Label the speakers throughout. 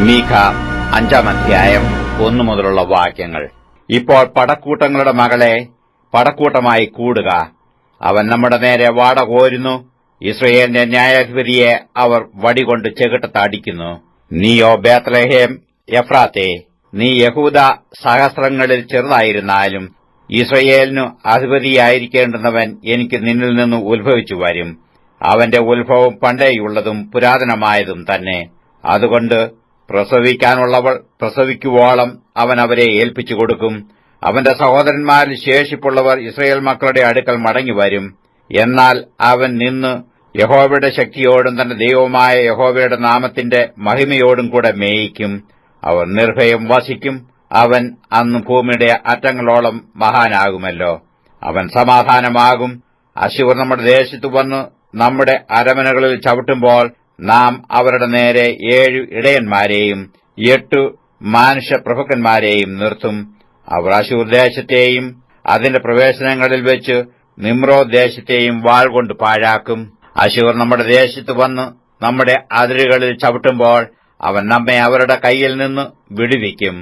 Speaker 1: മീഖ 5-ാം അധ്യായം 1 മുതലുള്ള വാക്യങ്ങൾ. ഇപ്പോൾ പടക്കൂട്ടങ്ങളുടെ മകളെ, പടക്കൂട്ടമായി കൂടുക. അവൻ നമ്മുടെ നേരെ വാട കോരുന്നു. ഇസ്രയേലിന്റെ ന്യായാധിപതിയെ അവർ വടികൊണ്ട് ചെകിട്ടത്തടിക്കുന്നു. നീയോ ബേത്ലഹേം എഫ്രാത്തേ, നീ യഹൂദ സഹസ്രങ്ങളിൽ ചെറുതായിരുന്നാലും ഇസ്രയേലിനു അധിപതിയായിരിക്കേണ്ടുന്നവൻ എനിക്ക് നിന്നിൽ നിന്ന് ഉത്ഭവിച്ചു വരും. അവന്റെ ഉത്ഭവം പണ്ടേയുള്ളതും പുരാതനമായതും തന്നെ. അതുകൊണ്ട് പ്രസവിക്കാനുള്ളവൾ പ്രസവിക്കുവോളം അവൻ അവരെ ഏൽപ്പിച്ചു കൊടുക്കും. അവന്റെ സഹോദരന്മാരിൽ ശേഷിപ്പുള്ളവർ ഇസ്രയേൽ മക്കളുടെ അടുക്കൽ മടങ്ങിവരും. എന്നാൽ അവൻ നിന്ന് യഹോവയുടെ ശക്തിയോടും തന്റെ ദൈവമായ യഹോവയുടെ നാമത്തിന്റെ മഹിമയോടും കൂടെ മേയിക്കും. അവർ നിർഭയം വസിക്കും. അവൻ അന്ന് ഭൂമിയുടെ അറ്റങ്ങളോളം മഹാനാകുമല്ലോ. അവൻ സമാധാനമാകും. അശ്ശൂർ നമ്മുടെ ദേശത്തു വന്ന് നമ്മുടെ അരമനകളിൽ ചവിട്ടുമ്പോൾ നാം അവരുടെ നേരെ 7 ഇടയന്മാരെയും 8 മാനുഷപ്രഭുക്കന്മാരെയും നിർത്തും. അവർ അശ്ശൂർ ദേശത്തെയും അതിന്റെ പ്രവേശനങ്ങളിൽ വെച്ച് നിമ്രോദ് ദേശത്തെയും വാൾ കൊണ്ട് പാഴാക്കും. അശ്ശൂർ നമ്മുടെ ദേശത്ത് വന്ന് നമ്മുടെ അതിരുകളിൽ ചവിട്ടുമ്പോൾ അവൻ നമ്മെ അവരുടെ കൈയിൽ നിന്ന് വിടുവിക്കും.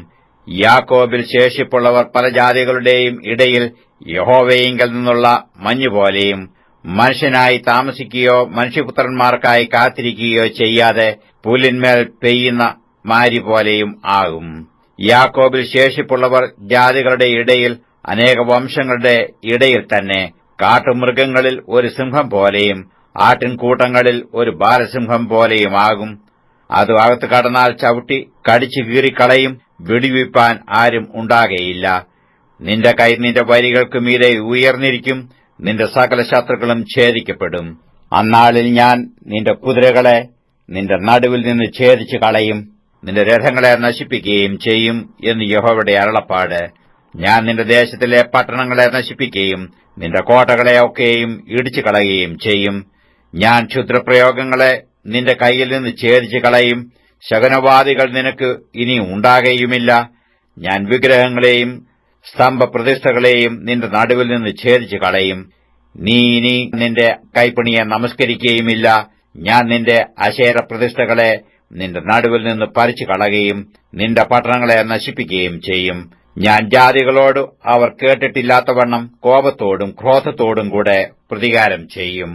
Speaker 1: യാക്കോബിൽ ശേഷിപ്പുള്ളവർ പല ജാതികളുടെയും ഇടയിൽ യഹോവയിങ്കൽ നിന്നുള്ള മഞ്ഞുപോലെയും മനുഷ്യനായി താമസിക്കുകയോ മനുഷ്യപുത്രന്മാർക്കായി കാത്തിരിക്കുകയോ ചെയ്യാതെ പുല്ലിന്മേൽ പെയ്യുന്ന മാരി പോലെയും ആകും. യാക്കോബിൽ ശേഷിപ്പുള്ളവർ ജാതികളുടെ ഇടയിൽ അനേക വംശങ്ങളുടെ ഇടയിൽ തന്നെ കാട്ടുമൃഗങ്ങളിൽ ഒരു സിംഹം പോലെയും ആട്ടിൻകൂട്ടങ്ങളിൽ ഒരു ബാലസിംഹം പോലെയുമാകും. അത് അകത്ത് കടന്നാൽ ചവിട്ടി കടിച്ചു കീറിക്കളയും. വെടിവയ്പാൻ ആരും ഉണ്ടാകയില്ല. നിന്റെ കൈ നിന്റെ വരികൾക്ക് മീതെ ഉയർന്നിരിക്കും. നിന്റെ സകല ശത്രുക്കളും ഛേദിക്കപ്പെടും. അന്നാളിൽ ഞാൻ നിന്റെ കുതിരകളെ നിന്റെ നടുവിൽ നിന്ന് ഛേദിച്ചു കളയും. നിന്റെ രഥങ്ങളെ നശിപ്പിക്കുകയും ചെയ്യും എന്ന് യഹോവയുടെ അരുളപ്പാട്. ഞാൻ നിന്റെ ദേശത്തിലെ പട്ടണങ്ങളെ നശിപ്പിക്കുകയും നിന്റെ കോട്ടകളെ ഒക്കെയും ഇടിച്ചു കളയുകയും ചെയ്യും. ഞാൻ ക്ഷുദ്രപ്രയോഗങ്ങളെ നിന്റെ കൈയിൽ നിന്ന് ഛേദിച്ചു കളയും. ശകുനവാദികൾ നിനക്ക് ഇനി ഉണ്ടാകുകയുമില്ല. ഞാൻ വിഗ്രഹങ്ങളെയും സ്തംഭപ്രതിഷ്ഠകളെയും നിന്റെ നടുവിൽ നിന്ന് ഛേദിച്ചു കളയും. നീ ഇനി നിന്റെ കൈപ്പണിയെ നമസ്കരിക്കുകയുമില്ല. ഞാൻ നിന്റെ അശേര പ്രതിഷ്ഠകളെ നിന്റെ നടുവിൽ നിന്ന് പറിച്ചു കളയുകയും നിന്റെ പട്ടണങ്ങളെ നശിപ്പിക്കുകയും ചെയ്യും. ഞാൻ ജാതികളോട് അവർ കേട്ടിട്ടില്ലാത്തവണ്ണം കോപത്തോടും ക്രോധത്തോടും കൂടെ പ്രതികാരം ചെയ്യും.